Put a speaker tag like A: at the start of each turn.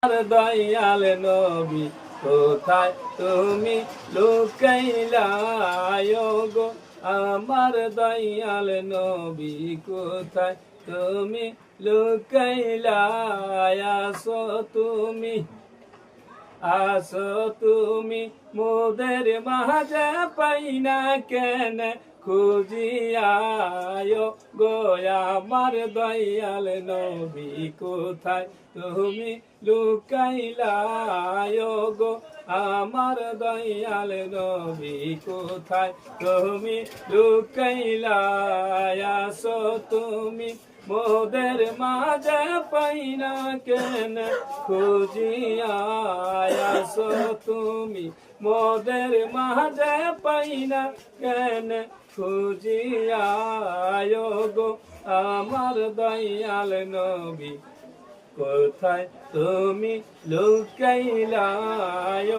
A: আর দয়াল নবী কোথায় তুমি লুকাইলা গো আমার দয়াল নবী কোথায় তুমি লুকাইলা আসো তুমি মোদের মাঝে পাইনা কেন খুঁজিয়া গো আমার দয়াল নবী কোথায় তুমি লুকাইলা গো আমার দয়াল নবী কোথায় তুমি লুকাইলা আসো তুমি মোদের মাঝে পাইনা কেন খুঁজিয়া আসো তুমি মোদের মাঝে পাইনা কেন খুঁজিয়া গো আমার দয়াল নবী কোথায় তুমি লুকাইলা